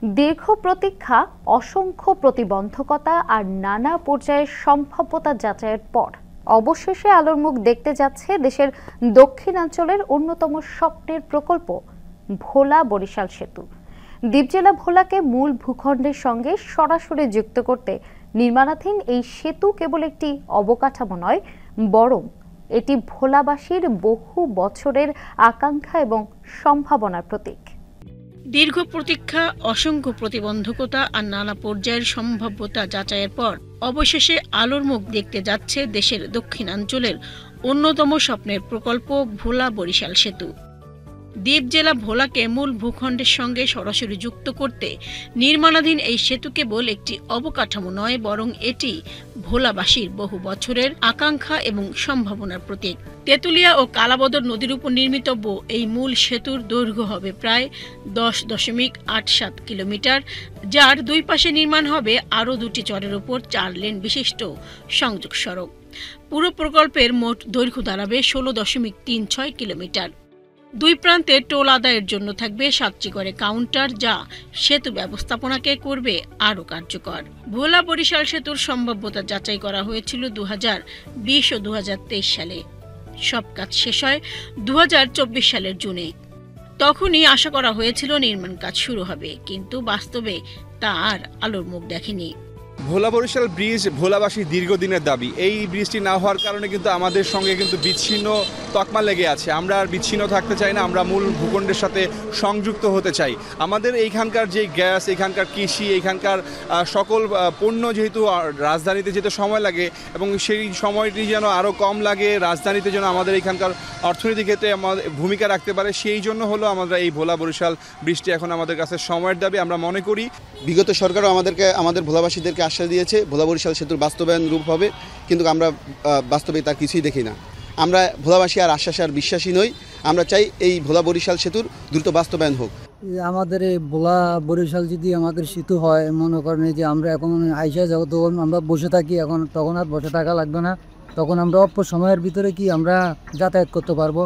দীর্ঘ প্রতীক্ষা, অসংখ্য প্রতিবন্ধকতা আর নানা পর্যায়ের সম্ভাব্যতা যাচাইয়ের পর অবশেষে আলোর মুখ দেখতে যাচ্ছে দেশের দক্ষিণাঞ্চলের অন্যতম স্বপ্নের প্রকল্প ভোলা বরিশাল সেতু। দ্বীপ জেলা ভোলাকে মূল ভূখণ্ডের সঙ্গে সরাসরি যুক্ত করতে নির্মাণাধীন এই সেতু কেবল একটি অবকাঠামো নয়, বরং এটি ভোলাবাসীর বহু বছরের আকাঙ্ক্ষা এবং সম্ভাবনার প্রতীক। দীর্ঘ প্রতীক্ষা, অসংখ্য প্রতিবন্ধকতা আর নানা পর্যায়ের সম্ভাব্যতা যাচাইয়ের পর অবশেষে আলোর মুখ দেখতে যাচ্ছে দেশের দক্ষিণাঞ্চলের অন্যতম স্বপ্নের প্রকল্প ভোলা বরিশাল সেতু। দ্বীপ জেলা ভোলাকে মূল ভূখণ্ডের সঙ্গে সরাসরি যুক্ত করতে নির্মাণাধীন এই সেতু কেবল একটি অবকাঠামো নয়, বরং এটি ভোলাবাসীর বহু বছরের আকাঙ্ক্ষা এবং সম্ভাবনার প্রতীক। তেঁতুলিয়া ও কালাবদর নদীর উপর নির্মিতব্য এই মূল সেতুর দৈর্ঘ্য হবে প্রায় 10.87 কিলোমিটার, যার দুই পাশে নির্মাণ হবে আরও দুটি চরের উপর 4 লেন বিশিষ্ট সংযোগ সড়ক। পুরো প্রকল্পের মোট দৈর্ঘ্য দাঁড়াবে 16.36 কিলোমিটার। দুই প্রান্তে টোল আদায়ের জন্য থাকবে 7টি করে কাউন্টার, যা সেতু ব্যবস্থাপনাকে করবে আরও কার্যকর। ভোলা বরিশাল সেতুর সম্ভাব্যতা যাচাই করা হয়েছিল 2020 ও 2023 সালে। সব কাজ শেষ হয় 2024 সালের জুনে। তখনই আশা করা হয়েছিল নির্মাণ কাজ শুরু হবে, কিন্তু বাস্তবে তা আর আলোর মুখ দেখেনি। ভোলা বরিশাল ব্রিজ ভোলাবাসীর দীর্ঘদিনের দাবি। এই ব্রিজটি না হওয়ার কারণে কিন্তু আমাদের সঙ্গে কিন্তু বিচ্ছিন্ন তকমা লেগে আছে। আমরা আর বিচ্ছিন্ন থাকতে চাই না, আমরা মূল ভূখণ্ডের সাথে সংযুক্ত হতে চাই। আমাদের এইখানকার যে গ্যাস, এখানকার কৃষি, এখানকার সকল পণ্য যেহেতু রাজধানীতে যেতে সময় লাগে এবং সেই সময়টি যেন আরও কম লাগে, রাজধানীতে যেন আমাদের এখানকার অর্থনীতির ক্ষেত্রে আমাদের ভূমিকা রাখতে পারে, সেই জন্য হলো আমরা এই ভোলা বরিশাল ব্রিজটি এখন আমাদের কাছে সময়ের দাবি। আমরা মনে করি বিগত সরকারও আমাদের ভোলাবাসীদেরকে আশ্বাস দিয়েছে ভোলা বরিশাল সেতুর বাস্তবায়ন রূপ হবে, কিন্তু আমরা বাস্তবে তার কিছুই দেখি না। আমরা ভোলাবাসী আর আশ্বাসে আর বিশ্বাসী নই। আমরা চাই এই ভোলা বরিশাল সেতুর দ্রুত বাস্তবায়ন হোক। আমাদের এই ভোলা বরিশাল যদি আমাদের সেতু হয়, মনে করেন যে আমরা এখন আইসা যখন আমরা বসে থাকি, তখন আর বসে থাকা লাগবে না, তখন আমরা অল্প সময়ের ভিতরে আমরা যাতায়াত করতে পারবো।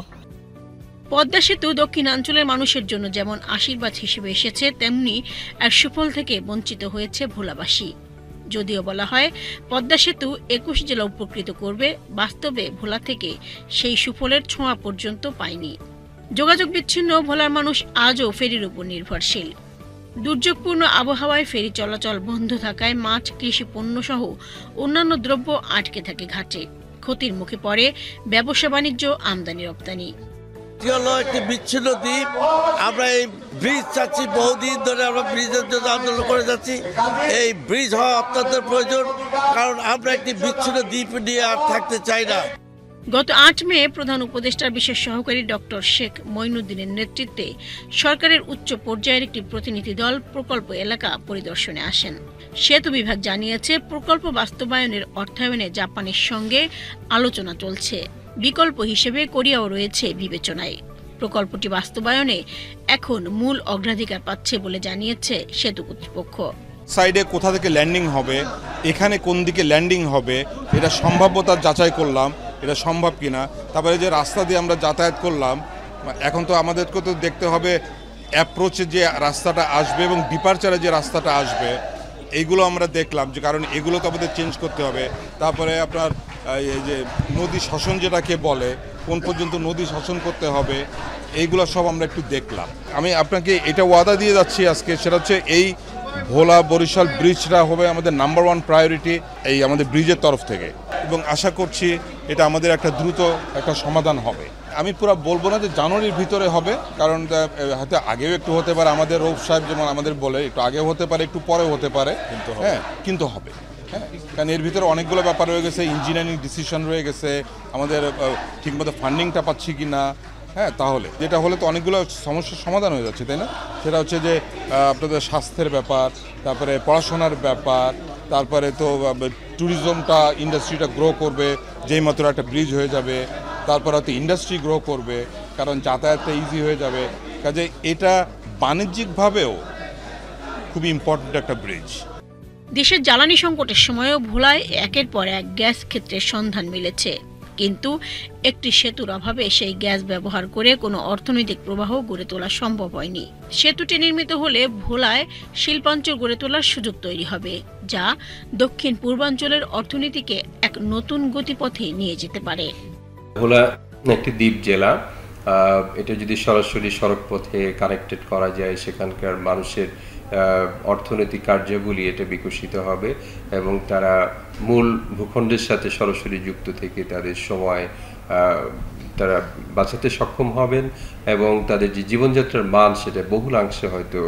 পদ্মা সেতু দক্ষিণাঞ্চলের মানুষের জন্য যেমন আশীর্বাদ হিসেবে এসেছে, তেমনি আর সুফল থেকে বঞ্চিত হয়েছে ভোলাবাসী। যদিও বলা হয় পদ্মা সেতু 21 জেলা উপকৃত করবে, বাস্তবে ভোলা থেকে সেই সুফলের ছোঁয়া পর্যন্ত পায়নি। যোগাযোগ বিচ্ছিন্ন ভোলার মানুষ আজও ফেরির উপর নির্ভরশীল। দুর্যোগপূর্ণ আবহাওয়ায় ফেরি চলাচল বন্ধ থাকায় মাছ, কৃষি পণ্য সহ অন্যান্য দ্রব্য আটকে থাকে ঘাটে। ক্ষতির মুখে পড়ে ব্যবসা বাণিজ্য, আমদানি রপ্তানি। একটি বিচ্ছিন্ন দ্বীপ। আমরা এই ব্রিজ চাচ্ছি, বহুদিন ধরে আমরা ব্রিজের জন্য আন্দোলন করে যাচ্ছি। এই ব্রিজ হওয়া অত্যন্ত প্রয়োজন, কারণ আমরা একটি বিচ্ছিন্ন দ্বীপ নিয়ে আর থাকতে চাই না। গত 8 মে প্রধান উপদেষ্টার বিশেষ সহকারী ডক্টর শেখ মঈনুদ্দিনের নেতৃত্বে সরকারের উচ্চ পর্যায়ের একটি প্রতিনিধি দল প্রকল্প এলাকা পরিদর্শনে আসেন। সেতু বিভাগ জানিয়েছে, প্রকল্প বাস্তবায়নের অর্থায়নে জাপানের সঙ্গে আলোচনা চলছে। বিকল্প হিসেবে কোরিয়াও রয়েছে বিবেচনায়। প্রকল্পটি বাস্তবায়নে এখন মূল অগ্রাধিকার পাচ্ছে বলে জানিয়েছে সেতু কর্তৃপক্ষ। সাইডে কোথা থেকে ল্যান্ডিং হবে, এখানে কোন দিকে ল্যান্ডিং হবে, এটা সম্ভাব্যতা যাচাই করলাম, এটা সম্ভব কিনা। তারপরে যে রাস্তা দিয়ে আমরা যাতায়াত করলাম, এখন তো আমাদেরকে তো দেখতে হবে অ্যাপ্রোচে যে রাস্তাটা আসবে এবং ডিপারচারে যে রাস্তাটা আসবে, এইগুলো আমরা দেখলাম, যে কারণ এগুলো তো আমাদের চেঞ্জ করতে হবে। তারপরে আপনার এই যে নদী শাসন যেটাকে বলে, কোন পর্যন্ত নদী শাসন করতে হবে, এইগুলো সব আমরা একটু দেখলাম। আমি আপনাকে এটা ওয়াদা দিয়ে যাচ্ছি আজকে, সেটা হচ্ছে এই ভোলা বরিশাল ব্রিজটা হবে আমাদের নাম্বার 1 প্রায়োরিটি এই আমাদের ব্রিজের তরফ থেকে, এবং আশা করছি এটা আমাদের একটা দ্রুত একটা সমাধান হবে। আমি পুরো বলবো না যে জানুয়ারির ভিতরে হবে, কারণ হয়তো আগেও একটু হতে পারে। আমাদের রৌফ সাহেব যেমন আমাদের বলে, একটু আগেও হতে পারে, একটু পরেও হতে পারে, কিন্তু হবে। হ্যাঁ, কারণ এর ভিতরে অনেকগুলো ব্যাপার রয়ে গেছে, ইঞ্জিনিয়ারিং ডিসিশন রয়ে গেছে, আমাদের ঠিকমতো ফান্ডিংটা পাচ্ছি কি না। হ্যাঁ, তাহলে যেটা হলে তো অনেকগুলো সমস্যার সমাধান হয়ে যাচ্ছে, তাই না? সেটা হচ্ছে যে আপনাদের স্বাস্থ্যের ব্যাপার, তারপরে পড়াশোনার ব্যাপার, তারপরে তো ট্যুরিজমটা, ইন্ডাস্ট্রিটা গ্রো করবে যেই মাত্র একটা ব্রিজ হয়ে যাবে। তারপর হয়তো ইন্ডাস্ট্রি গ্রো করবে, কারণ যাতায়াতটা ইজি হয়ে যাবে। কাজে এটা বাণিজ্যিকভাবেও খুব ইম্পর্ট্যান্ট একটা ব্রিজ। দেশের জ্বালানি সংকটের সময়ও ভোলায় একের পর এক গ্যাস ক্ষেত্রের সন্ধান মিলেছে। কিন্তু একটি সেতুর অভাবে সেই গ্যাস ব্যবহার করে কোনো অর্থনৈতিক প্রবাহ গড়ে তোলা সম্ভব হয়নি। সেতুটি নির্মিত হলে ভোলায় শিল্পাঞ্চল গড়ে তোলার সুযোগ তৈরি হবে, যা দক্ষিণ পূর্বাঞ্চলের অর্থনীতিকে এক নতুন গতিপথে নিয়ে যেতে পারে। ভোলা একটি দ্বীপ জেলা, এটা যদি সরাসরি সড়ক পথে কানেক্টেড করা যায়, সেখানকার মানুষের অর্থনৈতিক কার্যাবলী এটা বিকশিত হবে এবং তারা মূল ভূখণ্ডের সাথে সরাসরি যুক্ত থেকে তাদের সময় তারা বাঁচাতে সক্ষম হবেন এবং তাদের যে জীবনযাত্রার মান সেটা বহুলাংশে হয়তো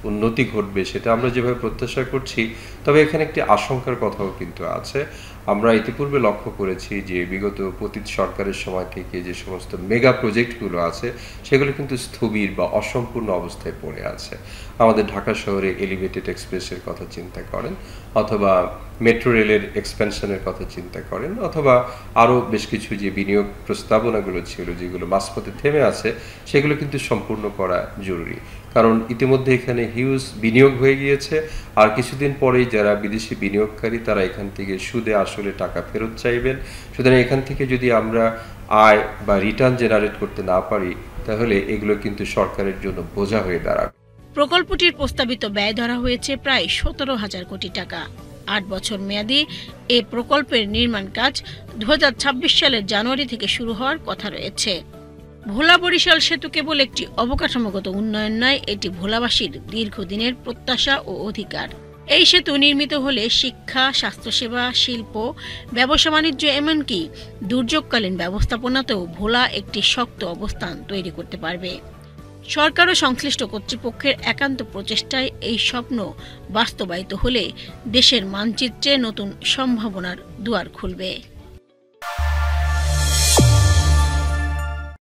উন্নতি ঘটবে, সেটা আমরা যেভাবে প্রত্যাশা করছি। তবে এখানে একটি আশঙ্কার কথাও কিন্তু আছে। আমরা ইতিপূর্বে লক্ষ্য করেছি যে বিগত পতিত সরকারের সময় থেকে যে সমস্ত মেগা প্রজেক্টগুলো আছে সেগুলো কিন্তু স্থবির বা অসম্পূর্ণ অবস্থায় পড়ে আছে। আমাদের ঢাকা শহরে এলিভেটেড এক্সপ্রেসের কথা চিন্তা করেন, অথবা মেট্রো রেলের এক্সপেনশনের কথা চিন্তা করেন, অথবা আরও বেশ কিছু যে বিনিয়োগ প্রস্তাবনাগুলো ছিল যেগুলো মাঝপথে থেমে আছে, সেগুলো কিন্তু সম্পূর্ণ করা জরুরি। কারণ ইতিমধ্যে এখানে হিউজ বিনিয়োগ হয়ে গিয়েছে, আর কিছুদিন পরেই যারা বিদেশি বিনিয়োগকারী তারা এখান থেকে সুদে আসলে টাকা ফেরত চাইবেন। সুতরাং এখান থেকে যদি আমরা আয় বা রিটার্ন জেনারেট করতে না পারি, তাহলে এগুলো কিন্তু সরকারের জন্য বোঝা হয়ে দাঁড়াবে। প্রকল্পটির প্রস্তাবিত ব্যয় ধরা হয়েছে প্রায় 17,000 কোটি টাকা। 8 বছর মেয়াদী এ প্রকল্পের নির্মাণ কাজ 2026 সালের জানুয়ারি থেকে শুরু হওয়ার কথা রয়েছে। ভোলা বরিশাল সেতু কেবল একটি অবকাঠামোগত উন্নয়ন নয়, এটি ভোলাবাসীর দীর্ঘদিনের প্রত্যাশা ও অধিকার। এই সেতু নির্মিত হলে শিক্ষা, স্বাস্থ্যসেবা, শিল্প, ব্যবসা বাণিজ্য, এমনকি দুর্যোগকালীন ব্যবস্থাপনাতেও ভোলা একটি শক্ত অবস্থান তৈরি করতে পারবে। সরকার ও সংশ্লিষ্ট কর্তৃপক্ষের একান্ত প্রচেষ্টায় এই স্বপ্ন বাস্তবায়িত হলে দেশের মানচিত্রে নতুন সম্ভাবনার দুয়ার খুলবে।